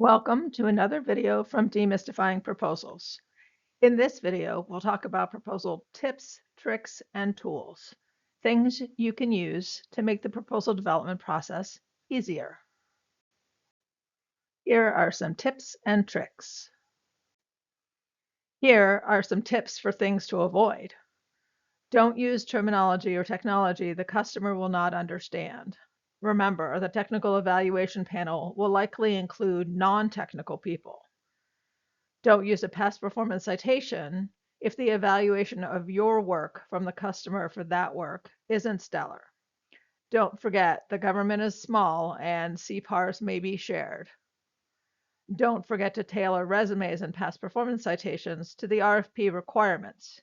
Welcome to another video from Demystifying Proposals. In this video, we'll talk about proposal tips, tricks, and tools, things you can use to make the proposal development process easier. Here are some tips and tricks. Here are some tips for things to avoid. Don't use terminology or technology the customer will not understand. Remember, the technical evaluation panel will likely include non-technical people. Don't use a past performance citation if the evaluation of your work from the customer for that work isn't stellar. Don't forget the government is small and CPARs may be shared. Don't forget to tailor resumes and past performance citations to the RFP requirements.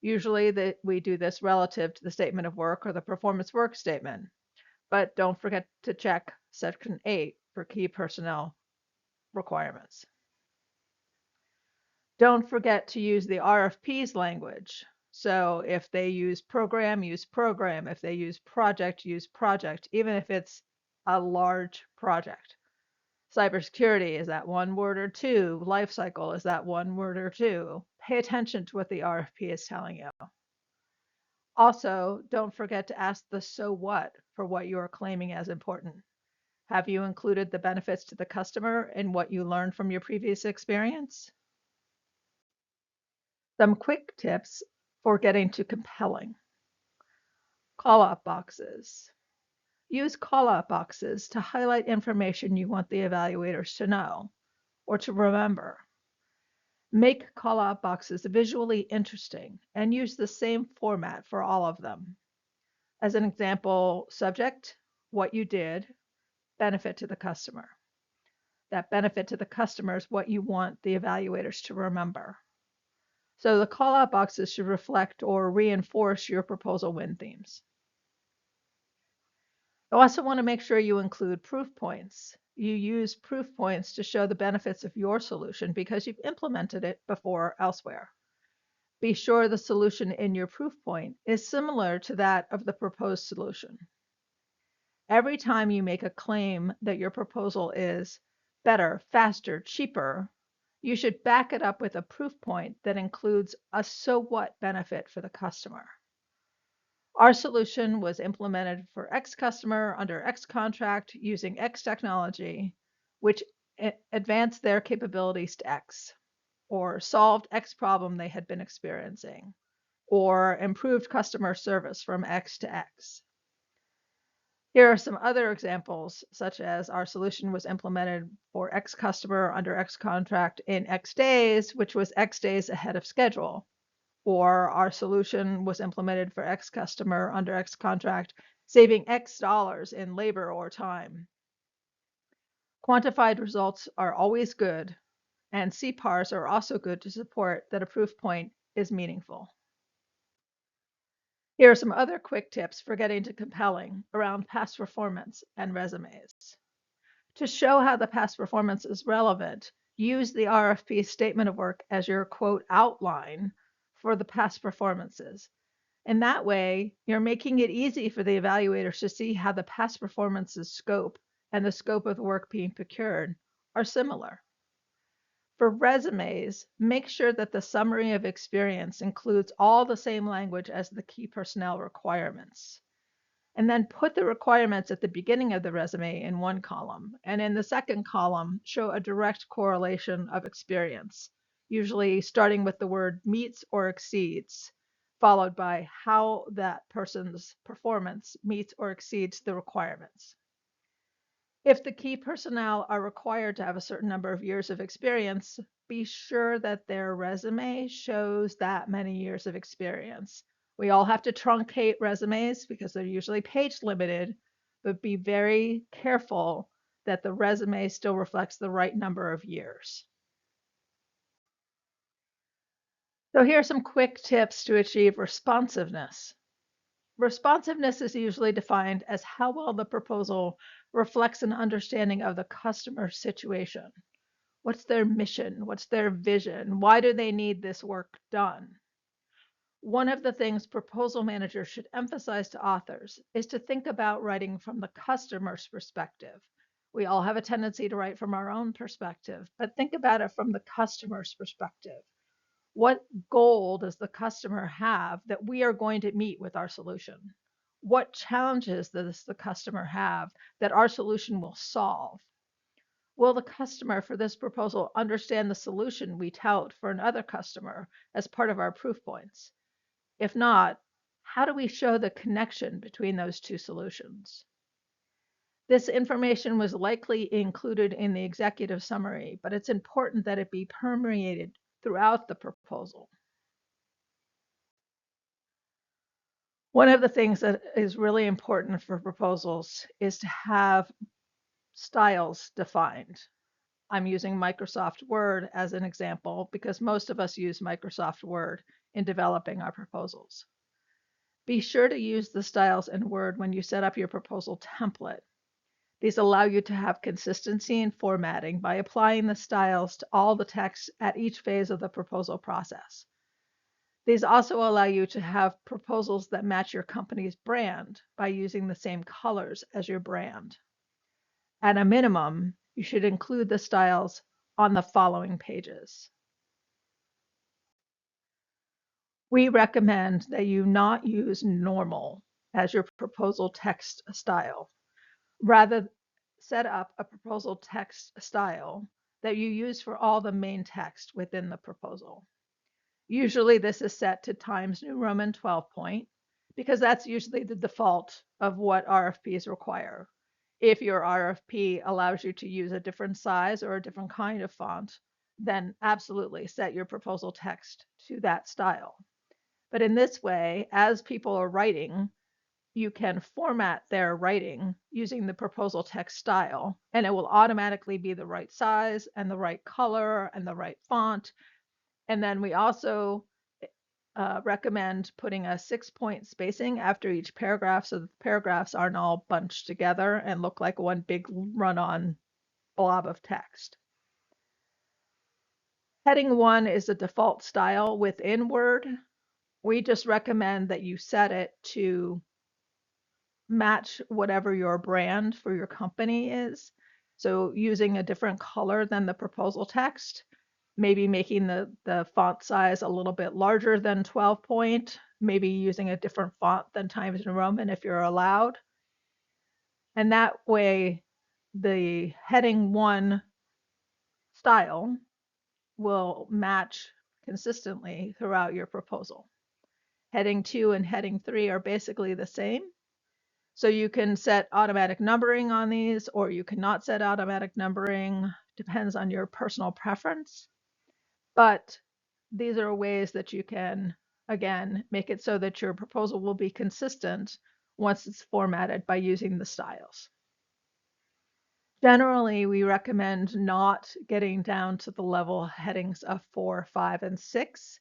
Usually we do this relative to the statement of work or the performance work statement, but don't forget to check Section 8 for key personnel requirements. Don't forget to use the RFP's language. So if they use program, use program. If they use project, use project, even if it's a large project. Cybersecurity, is that one word or two? Life cycle, is that one word or two? Pay attention to what the RFP is telling you. Also, don't forget to ask the so what for what you are claiming as important. Have you included the benefits to the customer in what you learned from your previous experience? Some quick tips for getting to compelling. Call-out boxes. Use call-out boxes to highlight information you want the evaluators to know or to remember. Make call-out boxes visually interesting and use the same format for all of them. As an example, subject, what you did, benefit to the customer. That benefit to the customer is what you want the evaluators to remember. So the call-out boxes should reflect or reinforce your proposal win themes. You also want to make sure you include proof points. You use proof points to show the benefits of your solution because you've implemented it before elsewhere. Be sure the solution in your proof point is similar to that of the proposed solution. Every time you make a claim that your proposal is better, faster, cheaper, you should back it up with a proof point that includes a so what benefit for the customer. Our solution was implemented for X customer under X contract using X technology, which advanced their capabilities to X, or solved X problem they had been experiencing, or improved customer service from X to X. Here are some other examples, such as our solution was implemented for X customer under X contract in X days, which was X days ahead of schedule. Or our solution was implemented for X customer under X contract, saving X dollars in labor or time. Quantified results are always good, and CPARs are also good to support that a proof point is meaningful. Here are some other quick tips for getting to compelling around past performance and resumes. To show how the past performance is relevant, use the RFP statement of work as your quote outline for the past performances. In that way, you're making it easy for the evaluators to see how the past performance's scope and the scope of the work being procured are similar. For resumes, make sure that the summary of experience includes all the same language as the key personnel requirements. And then put the requirements at the beginning of the resume in one column, and in the second column, show a direct correlation of experience, usually starting with the word meets or exceeds, followed by how that person's performance meets or exceeds the requirements. If the key personnel are required to have a certain number of years of experience, be sure that their resume shows that many years of experience. We all have to truncate resumes because they're usually page limited, but be very careful that the resume still reflects the right number of years. So here are some quick tips to achieve responsiveness. Responsiveness is usually defined as how well the proposal reflects an understanding of the customer's situation. What's their mission? What's their vision? Why do they need this work done? One of the things proposal managers should emphasize to authors is to think about writing from the customer's perspective, We all have a tendency to write from our own perspective, but think about it from the customer's perspective. What goal does the customer have that we are going to meet with our solution? What challenges does the customer have that our solution will solve? Will the customer for this proposal understand the solution we tout for another customer as part of our proof points? If not, how do we show the connection between those two solutions? This information was likely included in the executive summary, but it's important that it be permeated throughout the proposal. One of the things that is really important for proposals is to have styles defined. I'm using Microsoft Word as an example because most of us use Microsoft Word in developing our proposals. Be sure to use the styles in Word when you set up your proposal template. These allow you to have consistency in formatting by applying the styles to all the text at each phase of the proposal process. These also allow you to have proposals that match your company's brand by using the same colors as your brand. At a minimum, you should include the styles on the following pages. We recommend that you not use normal as your proposal text style. Rather, set up a proposal text style that you use for all the main text within the proposal. Usually this is set to Times New Roman 12 point because that's usually the default of what RFPs require. If your RFP allows you to use a different size or a different kind of font, then absolutely set your proposal text to that style. But in this way, as people are writing, you can format their writing using the proposal text style, and it will automatically be the right size and the right color and the right font. And then we also recommend putting a 6-point spacing after each paragraph so that the paragraphs aren't all bunched together and look like one big run-on blob of text. Heading 1 is the default style within Word. We just recommend that you set it to match whatever your brand for your company is. So using a different color than the proposal text, maybe making the font size a little bit larger than 12 point, maybe using a different font than Times New Roman if you're allowed. And that way, the heading 1 style will match consistently throughout your proposal. Heading 2 and heading 3 are basically the same. So you can set automatic numbering on these, or you cannot set automatic numbering, depends on your personal preference. But these are ways that you can, again, make it so that your proposal will be consistent once it's formatted by using the styles. Generally, we recommend not getting down to the level headings of 4, 5, and 6.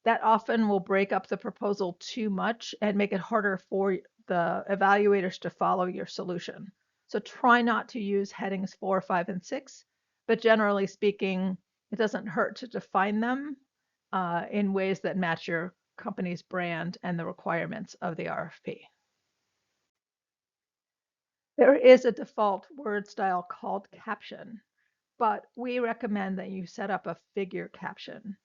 That often will break up the proposal too much and make it harder for the evaluators to follow your solution. So try not to use headings 4, 5, and 6, but generally speaking, it doesn't hurt to define them in ways that match your company's brand and the requirements of the RFP. There is a default word style called caption, but we recommend that you set up a figure caption.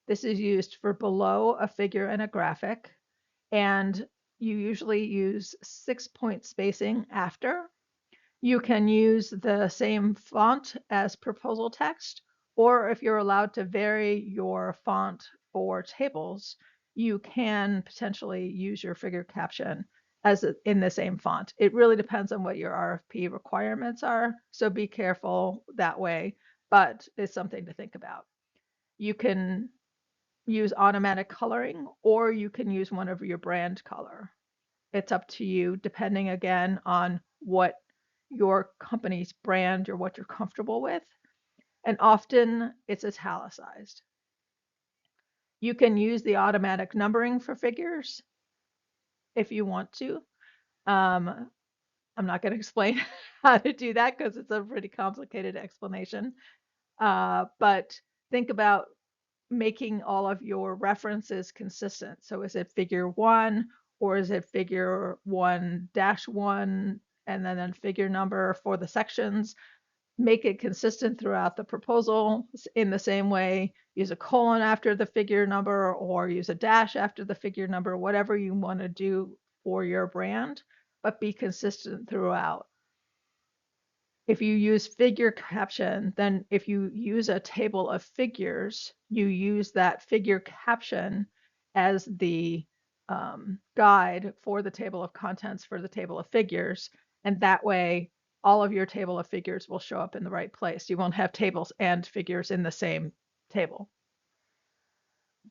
This is used for below a figure and a graphic, and you usually use 6-point spacing after. You can use the same font as proposal text, or if you're allowed to vary your font for tables, you can potentially use your figure caption as in the same font. It really depends on what your RFP requirements are, so be careful that way, but it's something to think about. You can use automatic coloring, or you can use one of your brand color. It's up to you, depending again on what your company's brand or what you're comfortable with. And often it's italicized. You can use the automatic numbering for figures if you want to. I'm not going to explain how to do that because it's a pretty complicated explanation. But think about making all of your references consistent. So is it figure 1 or is it figure 1-1 and then figure number for the sections? make it consistent throughout the proposal in the same way. Use a colon after the figure number or use a dash after the figure number, whatever you want to do for your brand, but be consistent throughout. If you use figure caption, then if you use a table of figures, you use that figure caption as the guide for the table of contents for the table of figures. And that way, all of your table of figures will show up in the right place. You won't have tables and figures in the same table.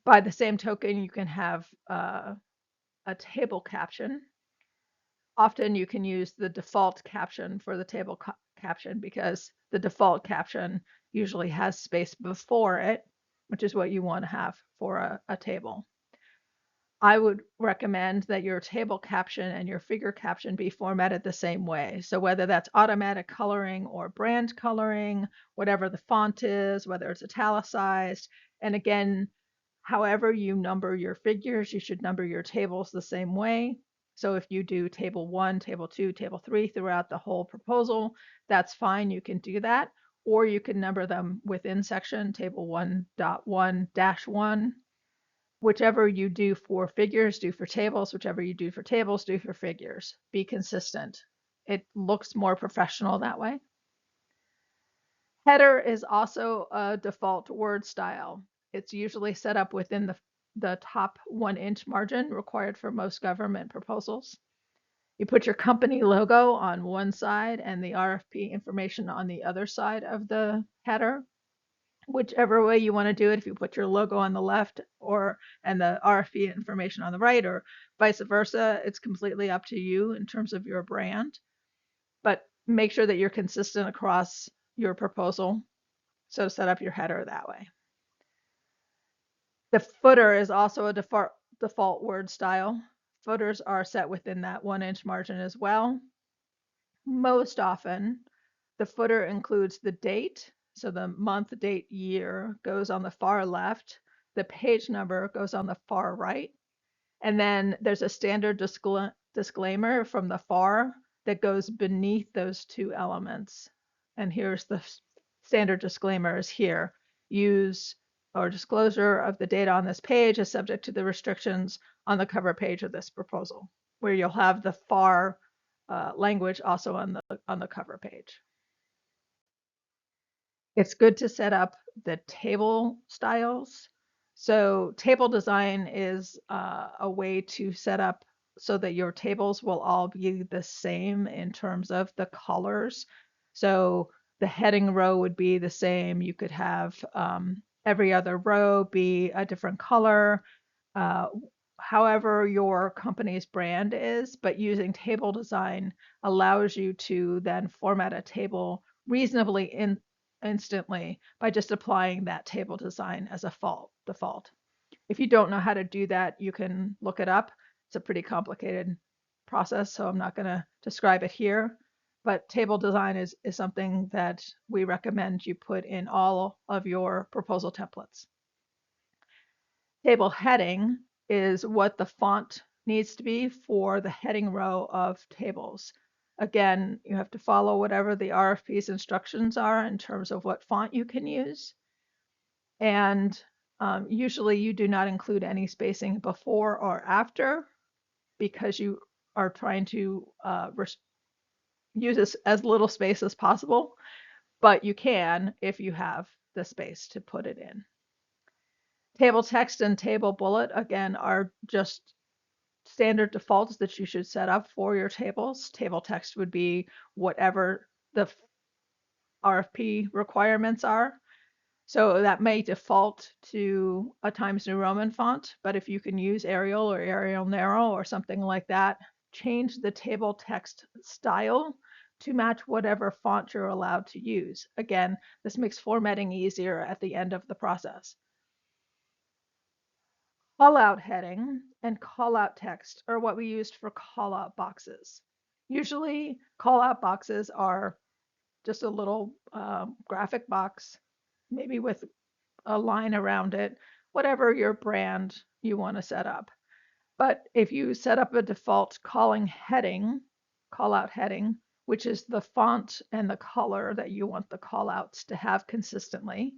By the same token, you can have a table caption. Often you can use the default caption for the table caption because the default caption usually has space before it, which is what you want to have for a table. I would recommend that your table caption and your figure caption be formatted the same way. So whether that's automatic coloring or brand coloring, whatever the font is, whether it's italicized, and again, however you number your figures, you should number your tables the same way. So if you do table 1, table 2, table 3 throughout the whole proposal, that's fine. You can do that. Or you can number them within section, table 1.1-1. Whichever you do for figures, do for tables. Whichever you do for tables, do for figures. Be consistent. It looks more professional that way. Header is also a default word style. It's usually set up within the top 1-inch margin required for most government proposals. You put your company logo on one side and the RFP information on the other side of the header. Whichever way you want to do it, if you put your logo on the left and the RFP information on the right, or vice versa, it's completely up to you in terms of your brand. But make sure that you're consistent across your proposal. So set up your header that way. The footer is also a default word style. Footers are set within that 1-inch margin as well. Most often, the footer includes the date. So the month, date, year goes on the far left. The page number goes on the far right. And then there's a standard disclaimer from the far that goes beneath those two elements. And here's the standard disclaimer is here. Use or disclosure of the data on this page is subject to the restrictions on the cover page of this proposal, where you'll have the far language also on the cover page. It's good to set up the table styles. So table design is a way to set up so that your tables will all be the same in terms of the colors. So the heading row would be the same. You could have every other row be a different color, however your company's brand is, but using table design allows you to then format a table reasonably instantly by just applying that table design as a default. If you don't know how to do that, you can look it up. It's a pretty complicated process, so I'm not going to describe it here. But table design is something that we recommend you put in all of your proposal templates. Table heading is what the font needs to be for the heading row of tables. Again, you have to follow whatever the RFP's instructions are in terms of what font you can use. And usually you do not include any spacing before or after because you are trying to use as little space as possible, but you can if you have the space to put it in. Table text and table bullet, again, are just standard defaults that you should set up for your tables. Table text would be whatever the RFP requirements are. So that may default to a Times New Roman font, but if you can use Arial or Arial Narrow or something like that, change the table text style to match whatever font you're allowed to use. Again, this makes formatting easier at the end of the process. Callout heading and callout text are what we used for callout boxes. Usually callout boxes are just a little graphic box, maybe with a line around it, whatever your brand you want to set up. But if you set up a default callout heading, which is the font and the color that you want the callouts to have consistently,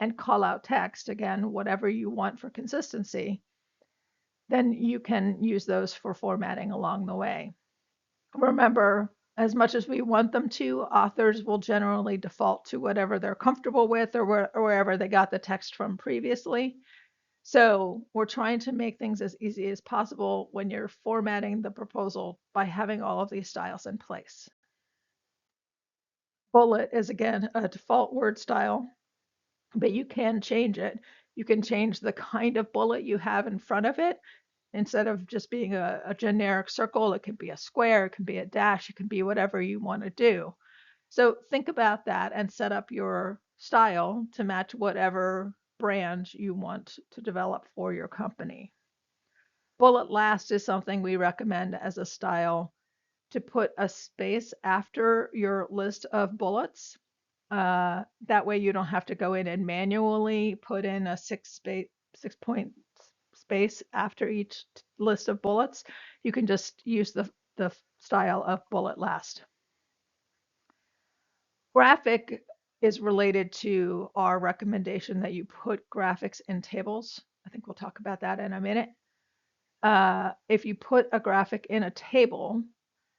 and callout text, again, whatever you want for consistency, then you can use those for formatting along the way. Remember, as much as we want them to, authors will generally default to whatever they're comfortable with or wherever they got the text from previously. So we're trying to make things as easy as possible when you're formatting the proposal by having all of these styles in place. Bullet is, again, a default word style, but you can change it. You can change the kind of bullet you have in front of it. Instead of just being a generic circle, it can be a square, it can be a dash, it can be whatever you want to do. So think about that and set up your style to match whatever brand you want to develop for your company. Bullet last is something we recommend as a style to put a space after your list of bullets. That way you don't have to go in and manually put in a 6-point space after each list of bullets. You can just use the style of bullet last. Graphic is related to our recommendation that you put graphics in tables. I think we'll talk about that in a minute. If you put a graphic in a table,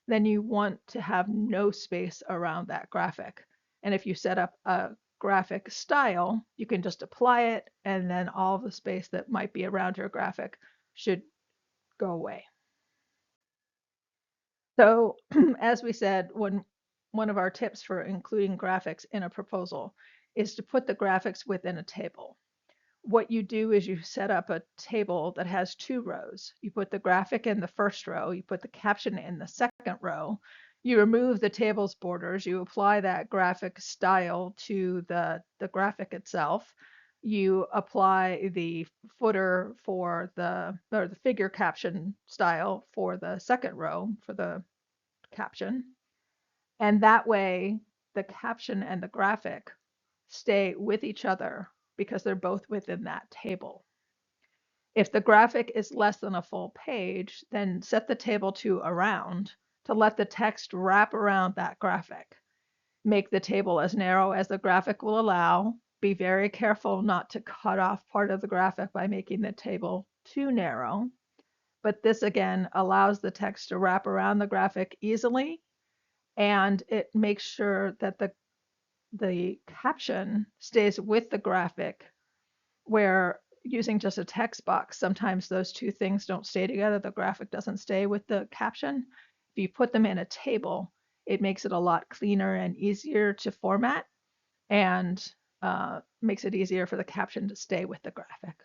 then you want to have no space around that graphic. And if you set up a graphic style, you can just apply it, and then all the space that might be around your graphic should go away. So as we said, one of our tips for including graphics in a proposal is to put the graphics within a table. What you do is you set up a table that has 2 rows. You put the graphic in the first row, you put the caption in the second row, you remove the table's borders, you apply that graphic style to the graphic itself, you apply the footer or the figure caption style for the second row for the caption. And that way the caption and the graphic stay with each other because they're both within that table. If the graphic is less than a full page, then set the table to around to let the text wrap around that graphic. Make the table as narrow as the graphic will allow. Be very careful not to cut off part of the graphic by making the table too narrow. But this again allows the text to wrap around the graphic easily, and it makes sure that the caption stays with the graphic, where using just a text box, sometimes those two things don't stay together. The graphic doesn't stay with the caption. If you put them in a table, it makes it a lot cleaner and easier to format, and makes it easier for the caption to stay with the graphic.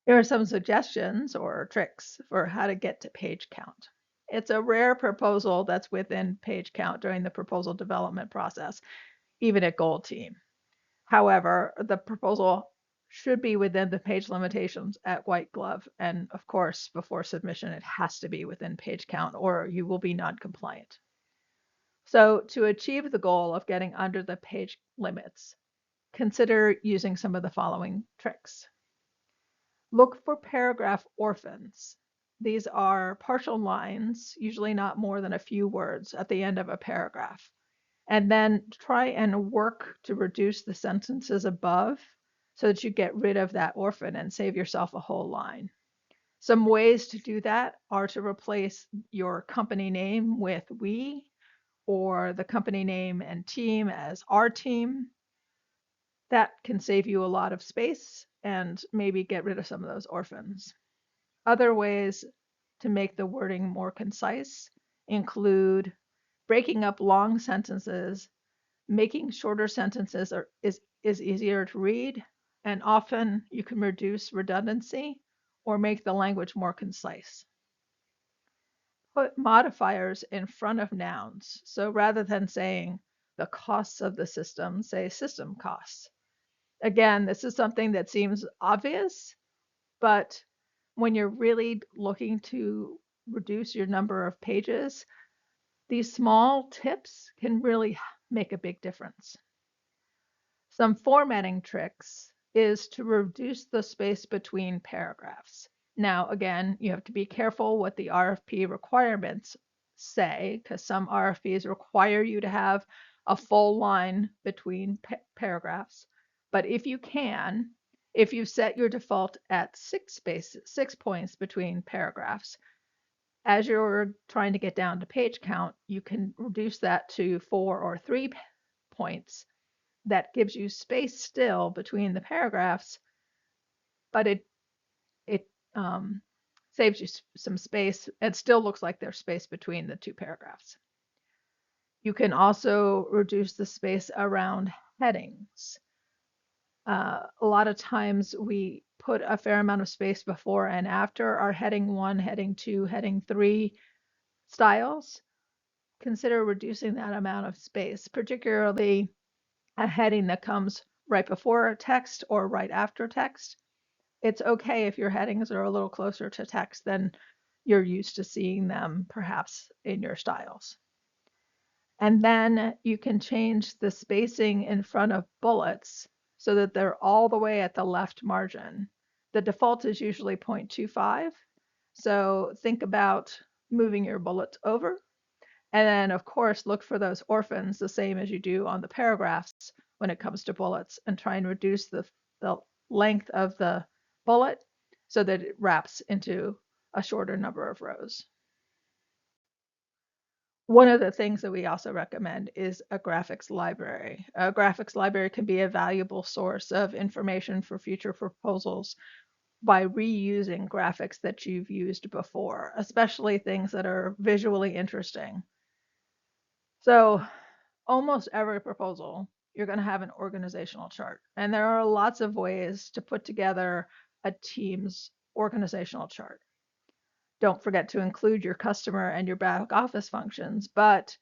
Here are some suggestions or tricks for how to get to page count. It's a rare proposal that's within page count during the proposal development process, even at Gold Team. However, the proposal should be within the page limitations at White Glove. And of course, before submission, it has to be within page count or you will be non-compliant. So to achieve the goal of getting under the page limits, consider using some of the following tricks. Look for paragraph orphans. These are partial lines, usually not more than a few words at the end of a paragraph. And then try and work to reduce the sentences above so that you get rid of that orphan and save yourself a whole line. Some ways to do that are to replace your company name with we, or the company name and team as our team. That can save you a lot of space and maybe get rid of some of those orphans. Other ways to make the wording more concise include breaking up long sentences. Making shorter sentences is easier to read, and often you can reduce redundancy or make the language more concise. Put modifiers in front of nouns. So rather than saying the costs of the system, say system costs. Again, this is something that seems obvious, but when you're really looking to reduce your number of pages, these small tips can really make a big difference. Some formatting tricks is to reduce the space between paragraphs. Now, again, you have to be careful what the RFP requirements say, because some RFPs require you to have a full line between paragraphs. But if you can, if you set your default at 6 points between paragraphs, as you're trying to get down to page count, you can reduce that to 4 or 3 points. That gives you space still between the paragraphs, but it saves you some space. It still looks like there's space between the two paragraphs. You can also reduce the space around headings. A lot of times we put a fair amount of space before and after our heading 1, heading 2, heading 3 styles. Consider reducing that amount of space, particularly a heading that comes right before text or right after text. It's okay if your headings are a little closer to text than you're used to seeing them perhaps in your styles. And then you can change the spacing in front of bullets so that they're all the way at the left margin. The default is usually 0.25. So think about moving your bullets over. And then, of course, look for those orphans, the same as you do on the paragraphs when it comes to bullets, and try and reduce the length of the bullet so that it wraps into a shorter number of rows. One of the things that we also recommend is a graphics library. A graphics library can be a valuable source of information for future proposals by reusing graphics that you've used before, especially things that are visually interesting. So almost every proposal, you're going to have an organizational chart. And there are lots of ways to put together a team's organizational chart. Don't forget to include your customer and your back office functions, but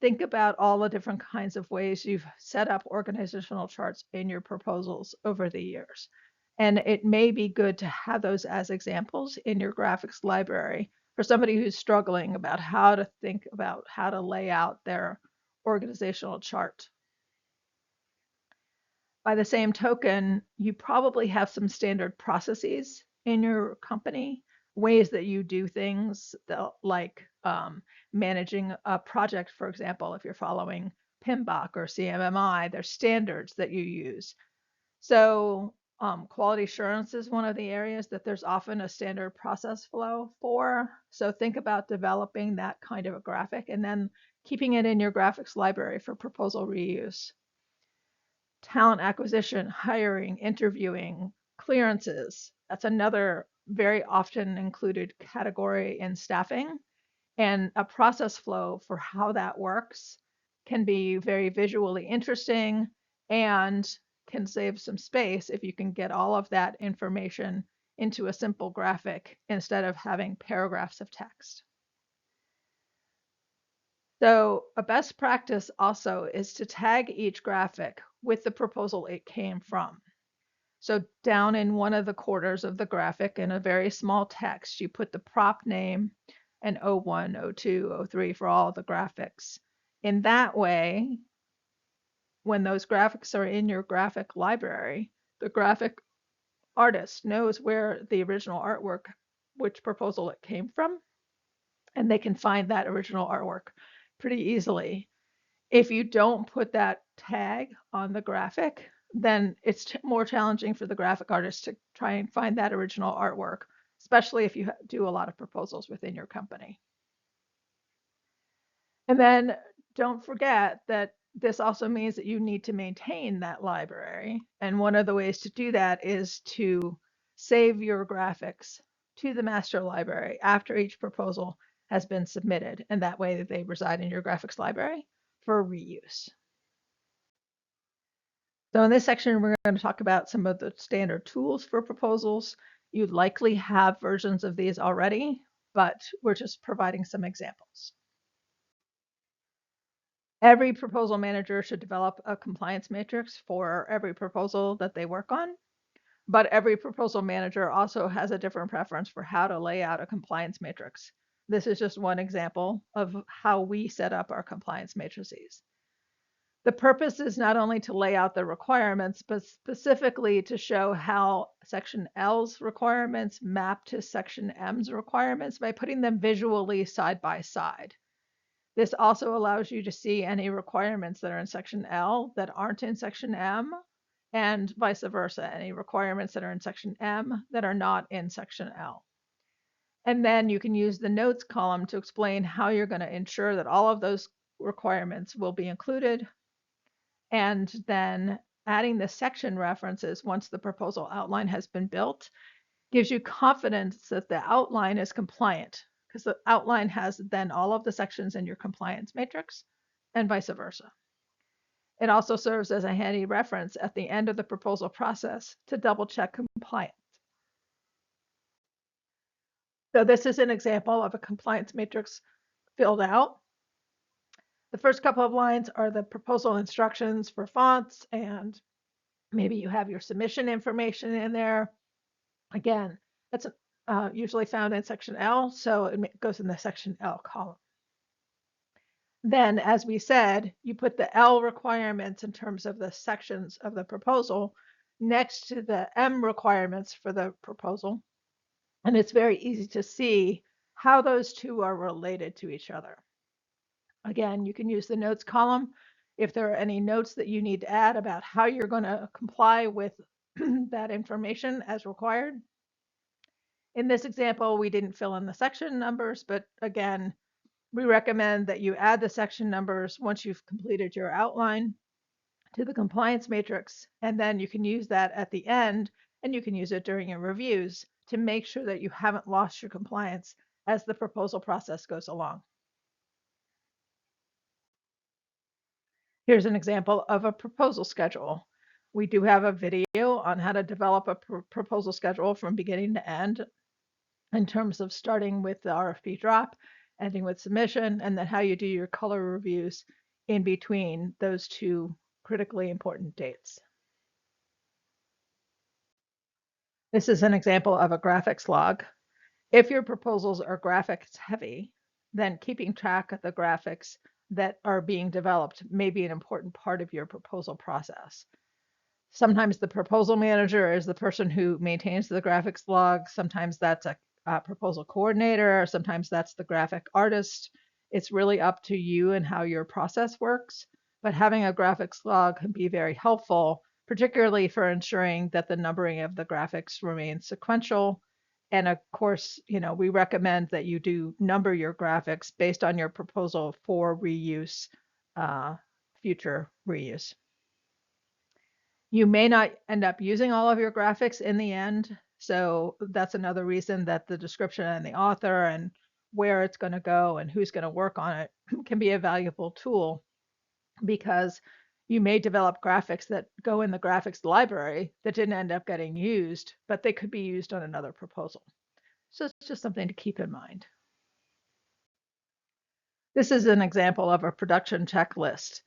think about all the different kinds of ways you've set up organizational charts in your proposals over the years. And it may be good to have those as examples in your graphics library for somebody who's struggling about how to think about how to lay out their organizational chart. By the same token, you probably have some standard processes in your company, ways that you do things that, like managing a project, for example, if you're following PMBOK or CMMI, there's standards that you use. So quality assurance is one of the areas that there's often a standard process flow for. So think about developing that kind of a graphic and then keeping it in your graphics library for proposal reuse. Talent acquisition, hiring, interviewing, clearances. That's another very often included category in staffing. And a process flow for how that works can be very visually interesting and can save some space if you can get all of that information into a simple graphic instead of having paragraphs of text. So a best practice also is to tag each graphic with the proposal it came from. So down in one of the quarters of the graphic in a very small text, you put the prop name and O1, O2, O3 for all the graphics. In that way, when those graphics are in your graphic library, the graphic artist knows where the original artwork, which proposal it came from, and they can find that original artwork pretty easily. If you don't put that tag on the graphic, then it's more challenging for the graphic artist to try and find that original artwork, especially if you do a lot of proposals within your company. And then don't forget that this also means that you need to maintain that library. And one of the ways to do that is to save your graphics to the master library after each proposal has been submitted. And that way they reside in your graphics library for reuse. So in this section, we're going to talk about some of the standard tools for proposals. You likely have versions of these already, but we're just providing some examples. Every proposal manager should develop a compliance matrix for every proposal that they work on, but every proposal manager also has a different preference for how to lay out a compliance matrix. This is just one example of how we set up our compliance matrices. The purpose is not only to lay out the requirements, but specifically to show how Section L's requirements map to Section M's requirements by putting them visually side by side. This also allows you to see any requirements that are in Section L that aren't in Section M, and vice versa, any requirements that are in Section M that are not in Section L. And then you can use the notes column to explain how you're going to ensure that all of those requirements will be included, and then adding the section references once the proposal outline has been built gives you confidence that the outline is compliant, because the outline has then all of the sections in your compliance matrix and vice versa. It also serves as a handy reference at the end of the proposal process to double check compliance. So this is an example of a compliance matrix filled out. The first couple of lines are the proposal instructions for fonts, and maybe you have your submission information in there. Again, that's usually found in Section L, so it goes in the Section L column. Then, as we said, you put the L requirements in terms of the sections of the proposal next to the M requirements for the proposal. And it's very easy to see how those two are related to each other. Again, you can use the notes column if there are any notes that you need to add about how you're going to comply with that information as required. In this example, we didn't fill in the section numbers, but again, we recommend that you add the section numbers once you've completed your outline to the compliance matrix, and then you can use that at the end, and you can use it during your reviews to make sure that you haven't lost your compliance as the proposal process goes along. Here's an example of a proposal schedule. We do have a video on how to develop a proposal schedule from beginning to end in terms of starting with the RFP drop, ending with submission, and then how you do your color reviews in between those two critically important dates. This is an example of a graphics log. If your proposals are graphics heavy, then keeping track of the graphics that are being developed may be an important part of your proposal process. Sometimes the proposal manager is the person who maintains the graphics log. Sometimes that's a proposal coordinator, or sometimes that's the graphic artist. It's really up to you and how your process works, but having a graphics log can be very helpful, particularly for ensuring that the numbering of the graphics remains sequential. And of course, we recommend that you do number your graphics based on your proposal for reuse, future reuse. You may not end up using all of your graphics in the end. So that's another reason that the description and the author and where it's going to go and who's going to work on it can be a valuable tool, because you may develop graphics that go in the graphics library that didn't end up getting used, but they could be used on another proposal. So it's just something to keep in mind. This is an example of a production checklist.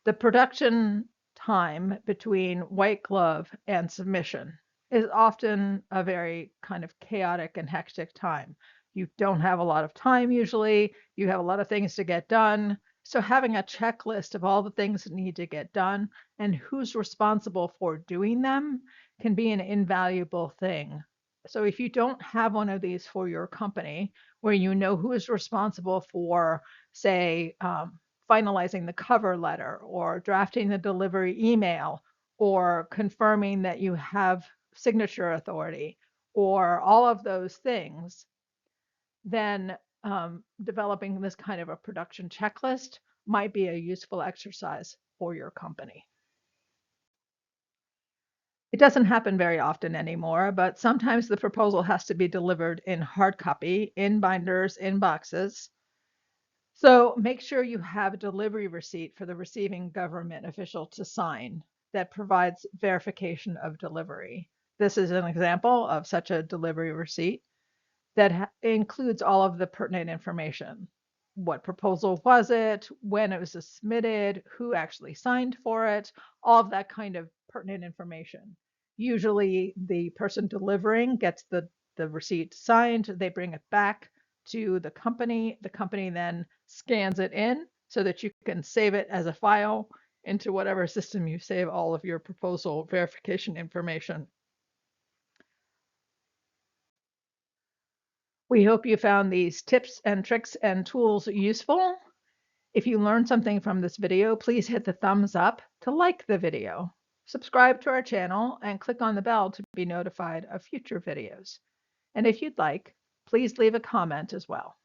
The production time between white glove and submission is often a very kind of chaotic and hectic time. You don't have a lot of time usually. You have a lot of things to get done. So having a checklist of all the things that need to get done and who's responsible for doing them can be an invaluable thing. So if you don't have one of these for your company, where you know who is responsible for, say, finalizing the cover letter or drafting the delivery email or confirming that you have signature authority or all of those things, then developing this kind of a production checklist might be a useful exercise for your company. It doesn't happen very often anymore, but sometimes the proposal has to be delivered in hard copy, in binders, in boxes. So make sure you have a delivery receipt for the receiving government official to sign that provides verification of delivery. This is an example of such a delivery receipt that includes all of the pertinent information. What proposal was it? When it was submitted? Who actually signed for it? All of that kind of pertinent information. Usually the person delivering gets the receipt signed, they bring it back to the company. The company then scans it in so that you can save it as a file into whatever system you save all of your proposal verification information. We hope you found these tips and tricks and tools useful. If you learned something from this video, please hit the thumbs up to like the video. Subscribe to our channel and click on the bell to be notified of future videos. And if you'd like, please leave a comment as well.